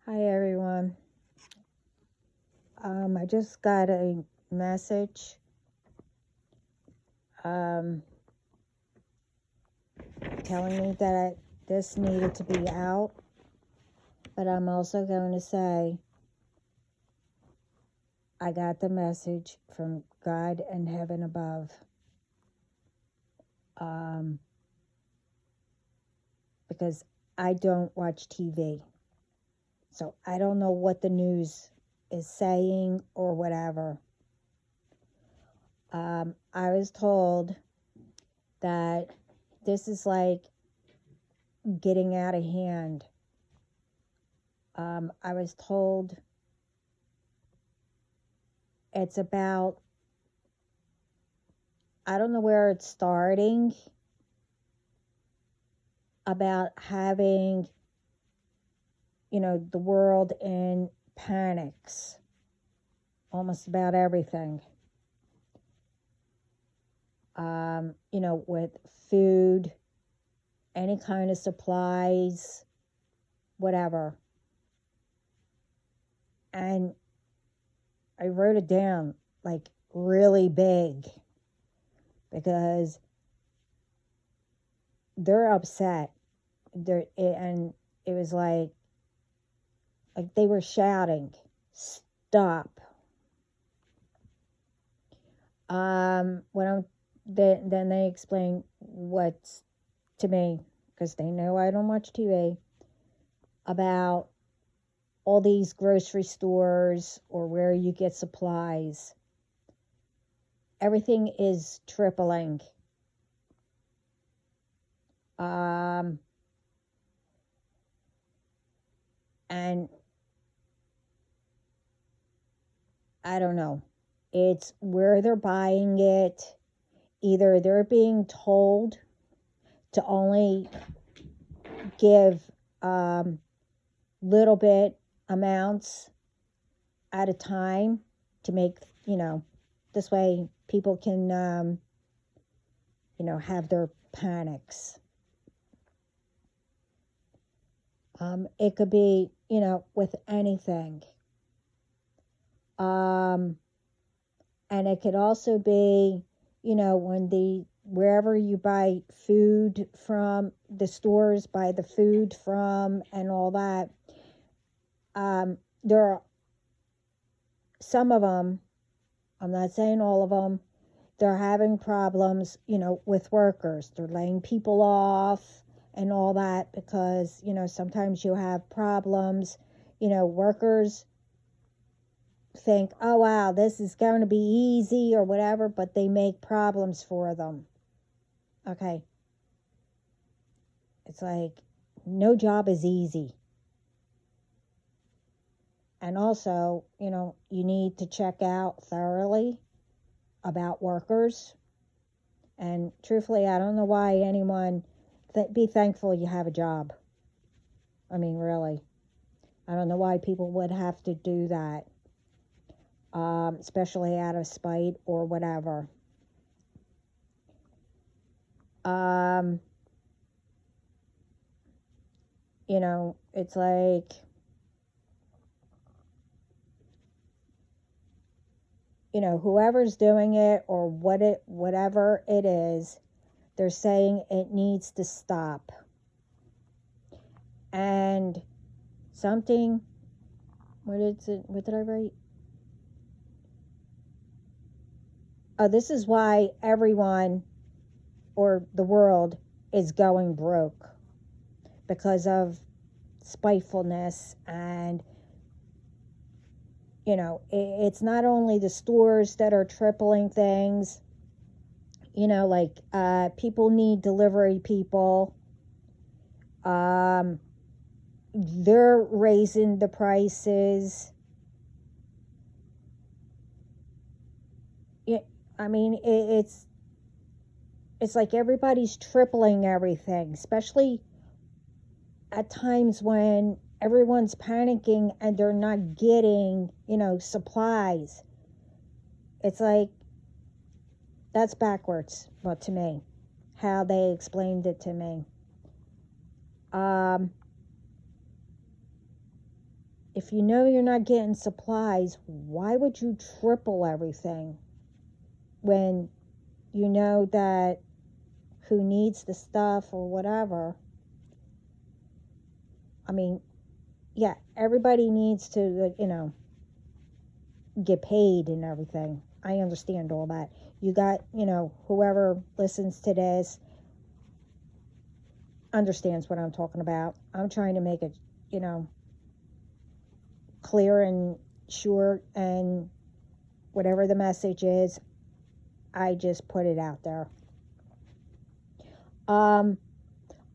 Hi everyone. I just got a message um, telling me that this needed to be out, but I'm also going to say I got the message from God and heaven above, because I don't watch TV, so I don't know what the news is saying or whatever. I was told that this is like getting out of hand. I was told it's about, I don't know where it's starting, about having, the world in panics, almost about everything. With food, any kind of supplies, whatever. And I wrote it down like really big because they're upset. And it was like they were shouting, "Stop!" When then they explain what's to me, because they know I don't watch TV, about all these grocery stores or where you get supplies. Everything is tripling. And I don't know. It's where they're buying it. Either they're being told to only give little bit amounts at a time to make, this way people can, have their panics. It could be, with anything. And it could also be, wherever you buy food from, the stores buy the food from, and all that. There are some of them, I'm not saying all of them, they're having problems, with workers. They're laying people off and all that because, sometimes you have problems. Workers think, oh, wow, this is going to be easy or whatever, but they make problems for them. Okay. It's like no job is easy. And also, you need to check out thoroughly about workers. And truthfully, I don't know why anyone be thankful you have a job. I mean, really. I don't know why people would have to do that, especially out of spite or whatever. It's like, whoever's doing it or whatever it is, they're saying it needs to stop. And something, what did I write? Oh, this is why everyone or the world is going broke, because of spitefulness. And it's not only the stores that are tripling things, like people need delivery people. They're raising the prices. I mean, it's like everybody's tripling everything, especially at times when everyone's panicking and they're not getting, supplies. It's like, that's backwards, well, to me, how they explained it to me. if you know you're not getting supplies, why would you triple everything when you know that who needs the stuff or whatever? I mean, yeah, everybody needs to, get paid and everything. I understand all that. You got, whoever listens to this understands what I'm talking about. I'm trying to make it, clear and short, and whatever the message is, I just put it out there.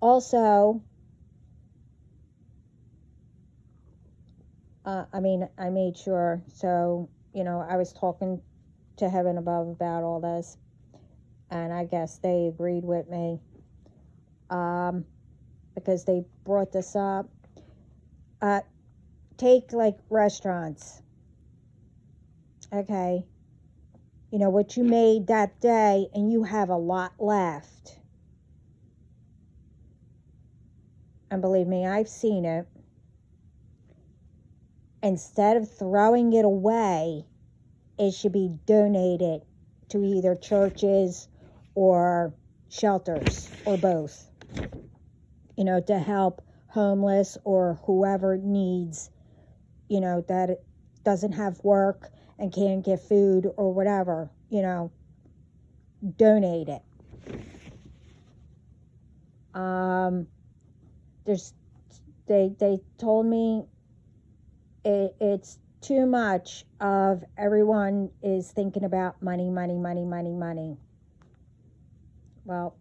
Also, I made sure, so, I was talking to heaven above about all this, and I guess they agreed with me, because they brought this up. Take, like, restaurants. Okay. What you made that day, and you have a lot left. And believe me, I've seen it. Instead of throwing it away, it should be donated to either churches or shelters or both, to help homeless or whoever needs, that it doesn't have work and can't get food or whatever, donate it. They told me it's too much of everyone is thinking about money. Well,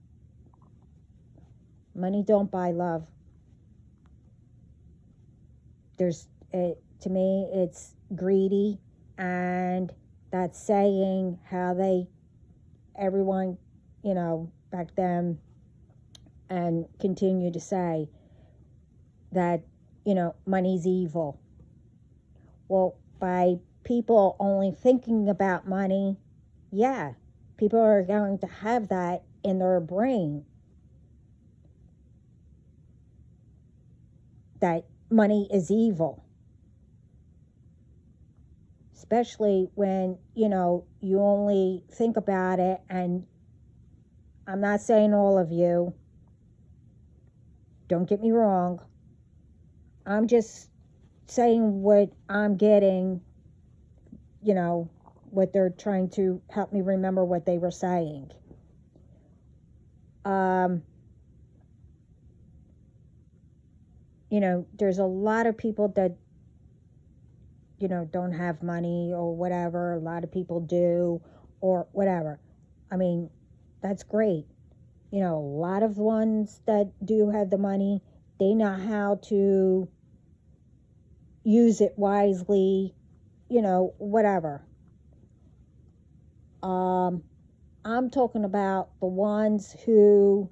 money don't buy love. To me, it's greedy, and that's saying how everyone, back then, and continue to say that, money's evil. Well, by people only thinking about money, yeah, people are going to have that in their brain, that money is evil. Especially when, you only think about it, and I'm not saying all of you, don't get me wrong, I'm just saying what I'm getting, what they're trying to help me remember what they were saying. There's a lot of people that, don't have money or whatever. A lot of people do, or whatever. I mean, that's great. A lot of ones that do have the money, they know how to use it wisely, whatever. I'm talking about the ones who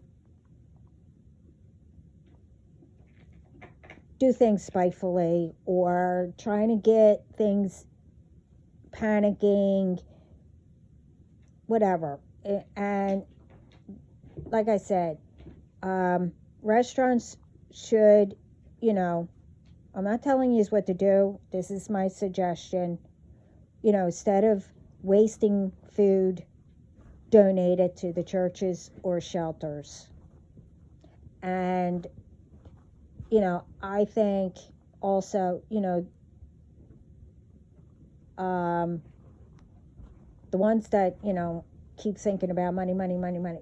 do things spitefully, or trying to get things, panicking, whatever. And like I said, restaurants should, I'm not telling you what to do. This is my suggestion. Instead of wasting food, donate it to the churches or shelters. And, I think also, the ones that, keep thinking about money,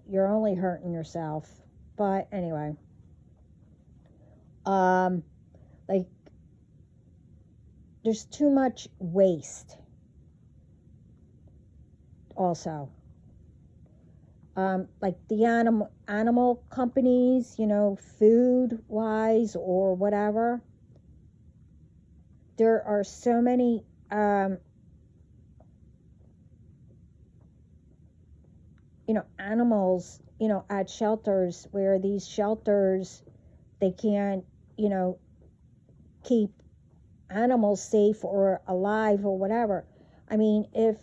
you're only hurting yourself. But anyway, like, there's too much waste also. Like the animal companies, food wise or whatever, there are so many animals, at shelters, where these shelters, they can't, keep animals safe or alive or whatever. I mean, if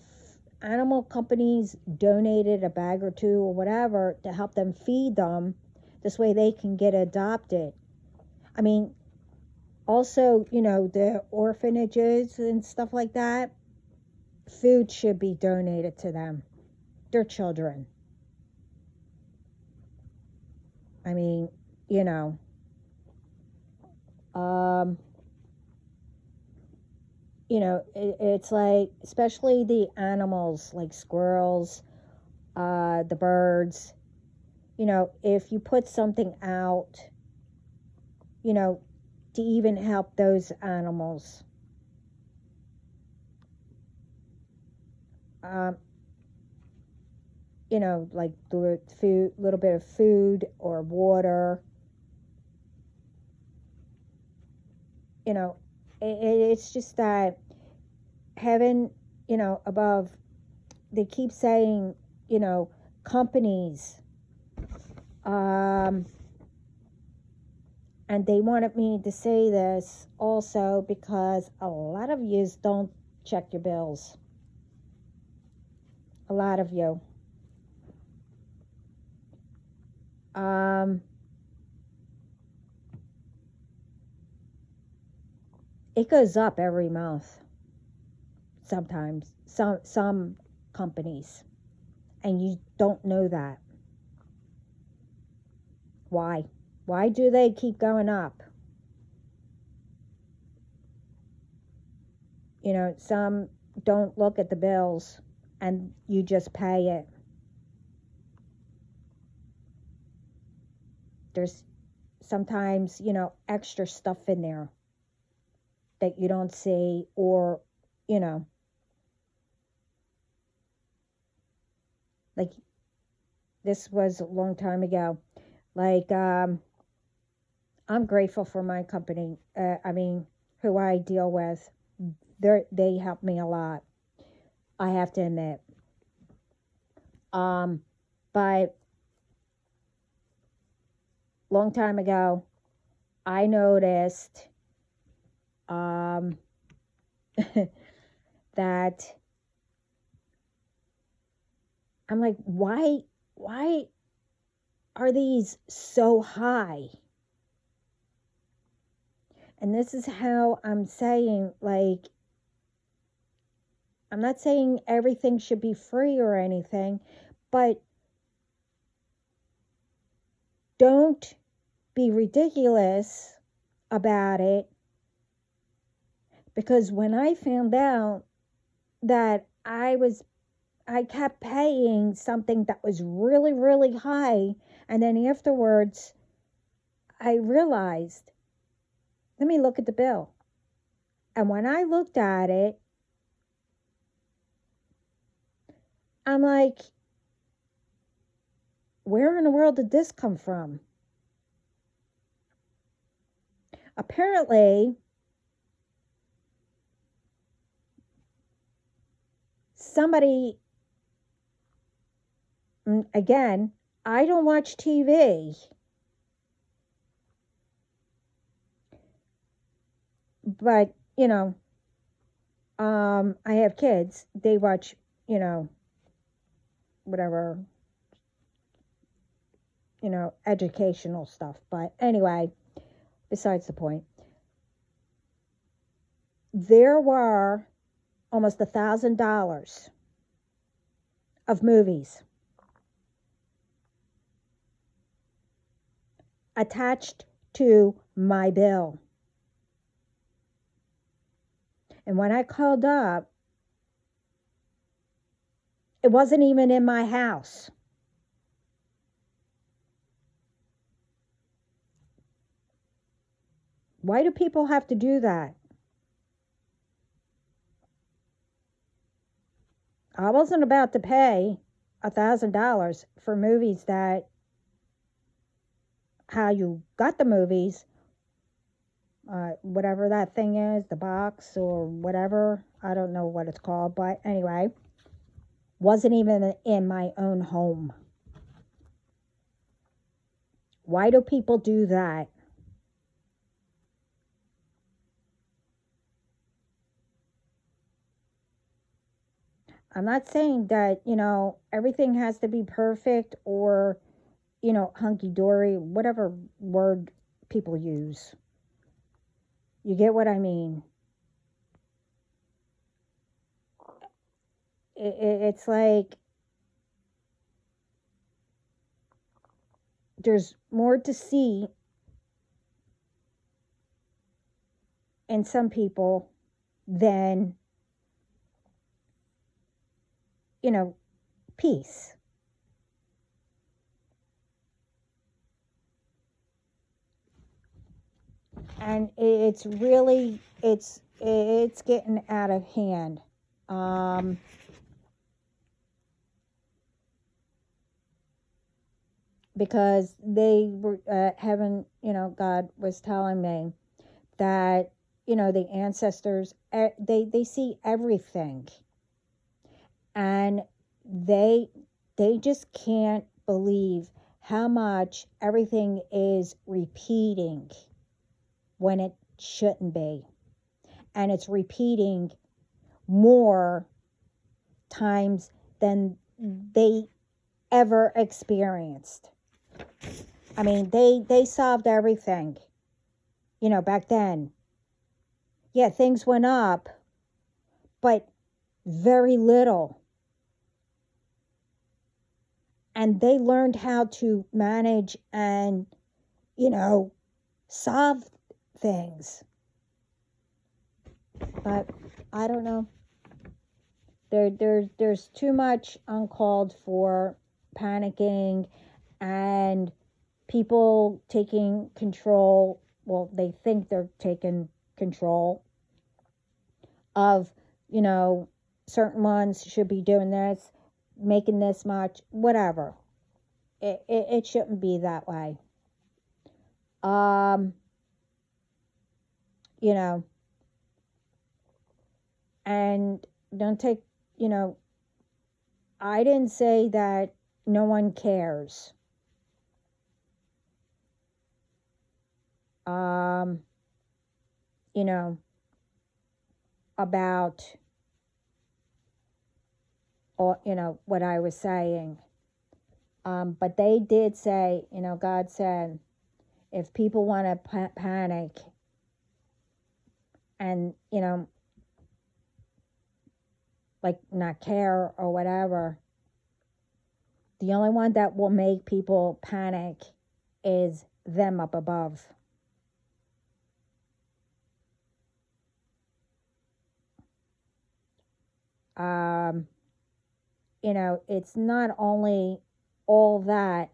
animal companies donated a bag or two or whatever to help them feed them, this way they can get adopted. I mean, Also, the orphanages and stuff like that, food should be donated to them. They're children. I mean, you know, um, it's like, especially the animals, like squirrels, the birds. If you put something out, you know, to even help those animals. Um, like the food, little bit of food or water. You know, it's just that heaven, above. They keep saying, companies, um, and they wanted me to say this also because a lot of yous don't check your bills. A lot of you. It goes up every month. Sometimes some companies, and you don't know that. Why do they keep going up? Some don't look at the bills and you just pay it. There's sometimes, extra stuff in there that you don't see, or, like this was a long time ago. Like, I'm grateful for my company. Who I deal with, they help me a lot. I have to admit. But long time ago, I noticed that I'm like, why are these so high? And this is how I'm saying, like, I'm not saying everything should be free or anything, but don't be ridiculous about it. Because when I found out that I kept paying something that was really, really high, and then afterwards I realized, let me look at the bill. And when I looked at it, I'm like, where in the world did this come from? Apparently, somebody, again, I don't watch TV, but, I have kids. They watch, whatever, educational stuff. But anyway, besides the point, there were almost $1,000 of movies attached to my bill. And when I called up, it wasn't even in my house. Why do people have to do that? I wasn't about to pay $1,000 for movies that, how you got the movies, whatever that thing is, the box or whatever. I don't know what it's called, but anyway, wasn't even in my own home. Why do people do that? I'm not saying that, everything has to be perfect or, hunky dory, whatever word people use. You get what I mean? It's like there's more to see in some people than, peace. And it's really, it's getting out of hand. Because they were God was telling me that the ancestors, they see everything, and they just can't believe how much everything is repeating when it shouldn't be, and it's repeating more times than they ever experienced. I mean, they solved everything, back then. Yeah, things went up, but very little. And they learned how to manage and, solve things. But I don't know. There's too much uncalled for panicking and people taking control. Well, they think they're taking control of, certain ones should be doing this, making this much, whatever. It shouldn't be that way. And don't take, I didn't say that no one cares. About, or, what I was saying. But they did say, God said, if people want to panic and, like not care or whatever, the only one that will make people panic is them up above. It's not only all that.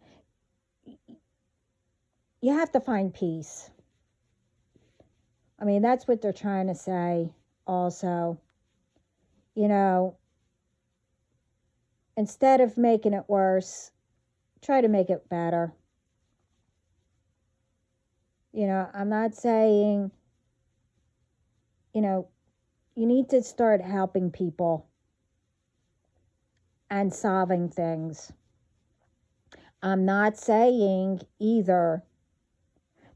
You have to find peace. I mean, that's what they're trying to say also. Instead of making it worse, try to make it better. I'm not saying, you need to start helping people and solving things. I'm not saying either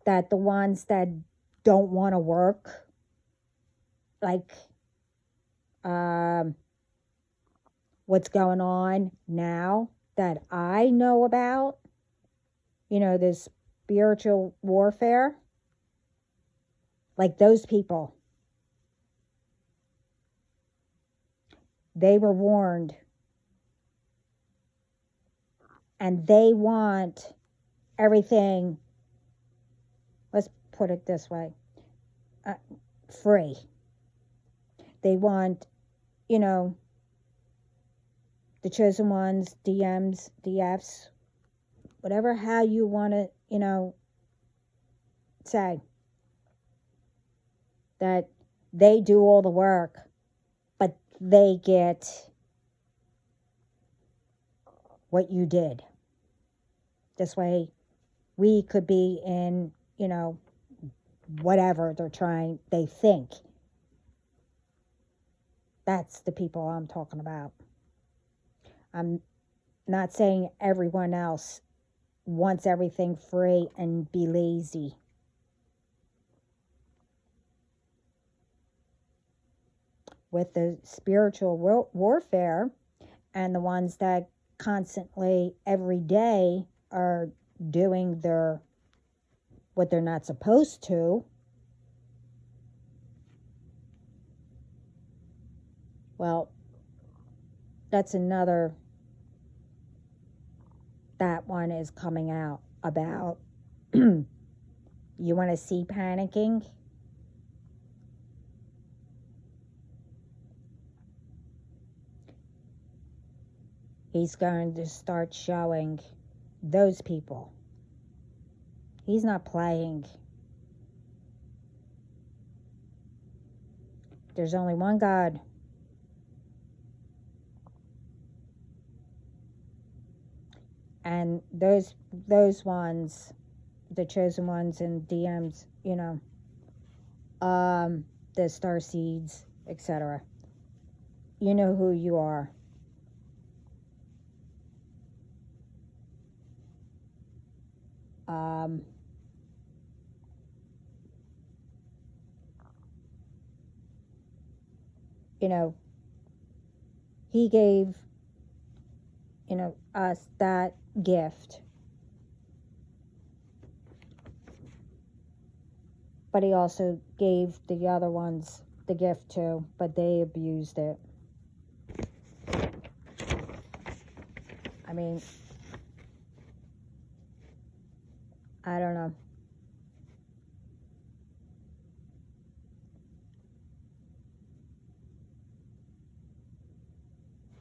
that the ones that don't want to work, like what's going on now that I know about, this spiritual warfare, like those people, they were warned. And they want everything, let's put it this way, free. They want, the chosen ones, DMs, DFs, whatever, how you want to, say, that they do all the work, but they get what you did. This way we could be in, whatever they think. That's the people I'm talking about. I'm not saying everyone else wants everything free and be lazy. With the spiritual warfare and the ones that constantly every day are doing what they're not supposed to, Well, that's another, that one is coming out about, you want to see panicking? He's going to start showing those people. He's not playing. There's only one God. And those ones, the chosen ones and DMs, the star seeds, etc. You know who you are. He gave, us that gift. But he also gave the other ones the gift too, but they abused it. I mean, I don't know.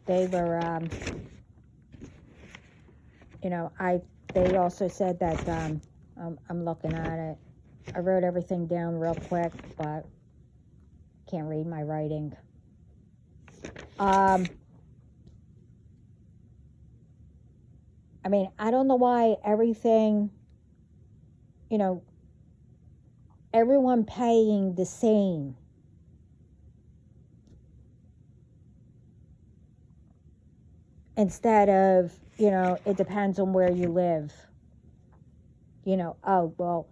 They were, they also said that, I'm looking at it. I wrote everything down real quick, but can't read my writing. I mean, I don't know why everything, everyone paying the same. Instead of, it depends on where you live. Oh, well,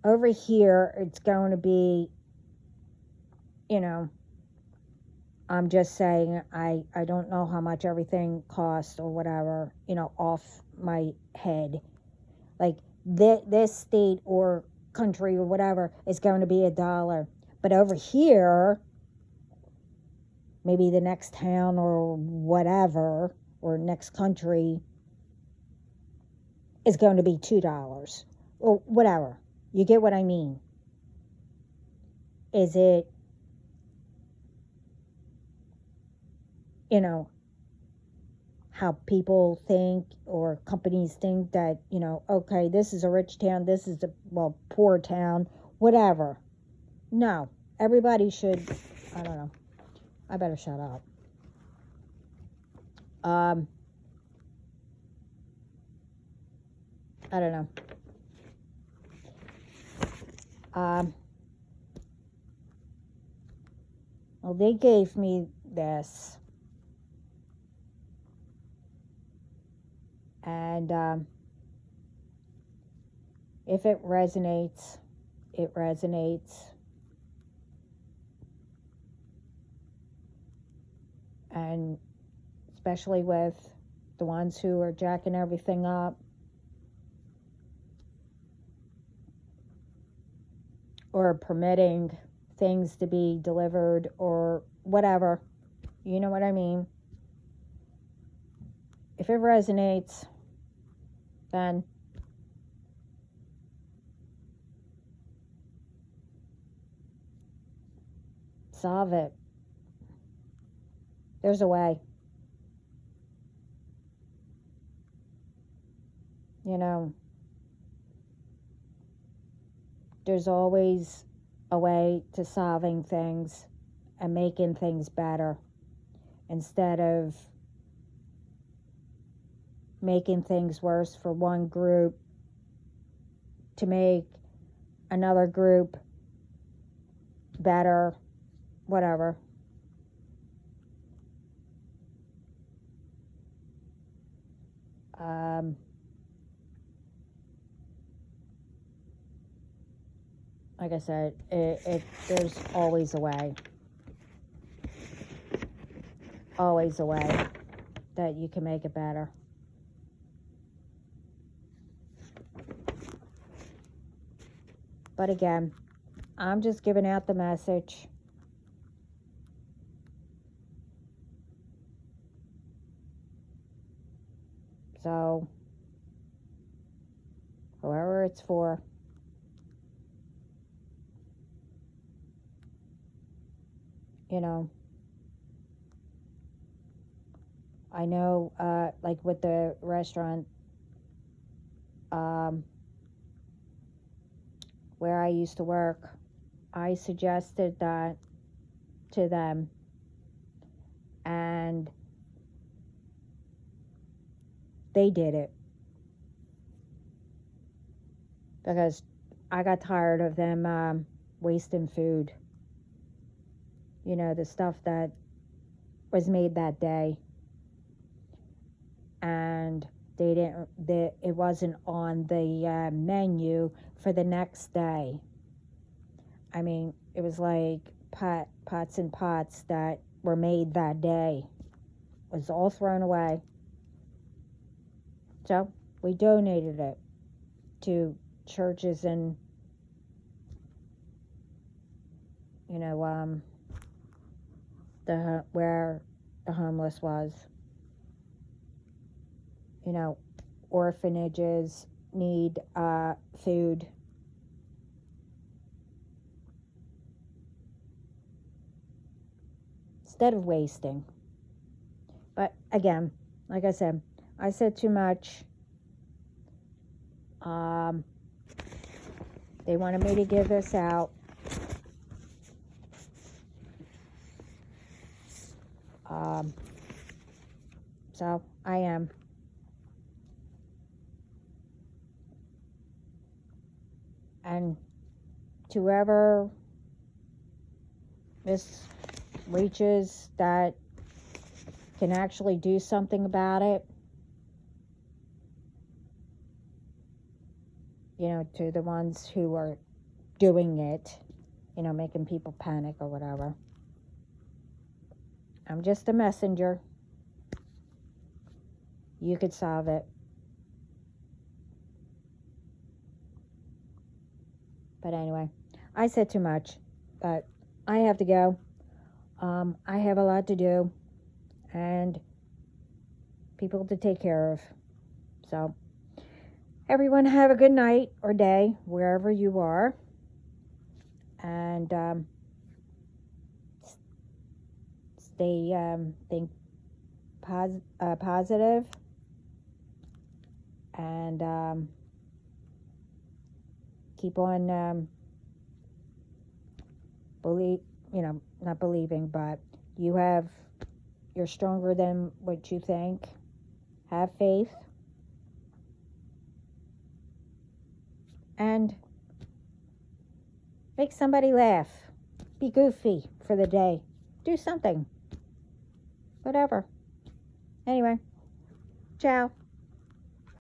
over here it's going to be, I'm just saying, I don't know how much everything costs or whatever, off my head. Like, this state or country or whatever is going to be $1. But over here, maybe the next town or whatever, or next country, is going to be $2 or whatever. You get what I mean? Is it, how people think or companies think that, okay, this is a rich town, this is a, poor town, whatever. No, everybody should, I don't know. I better shut up. I don't know. Well, they gave me this. And if it resonates, it resonates. And especially with the ones who are jacking everything up, or permitting things to be delivered or whatever. You know what I mean? If it resonates, then solve it. There's a way. There's always a way to solving things and making things better, instead of making things worse for one group to make another group better, whatever. Like I said, there's always a way. Always a way that you can make it better. But again, I'm just giving out the message. So, whoever it's for, you know, I know, like with the restaurant, where I used to work, I suggested that to them, and they did it because I got tired of them wasting food. You know, the stuff that was made that day, and it wasn't on the menu for the next day. I mean, it was like pots and pots that were made that day. It was all thrown away. So we donated it to churches and, you know, where the homeless was. You know, orphanages need food. Instead of wasting. But again, like I said too much. They wanted me to give this out. So I am. And to whoever this reaches that can actually do something about it, you know, to the ones who are doing it, you know, making people panic or whatever. I'm just a messenger. You could solve it. But anyway, I said too much, but I have to go. I have a lot to do and people to take care of. So, everyone have a good night or day wherever you are. And think positive, and keep on not believing, but you're stronger than what you think. Have faith, and make somebody laugh. Be goofy for the day. Do something. Whatever. Anyway, ciao.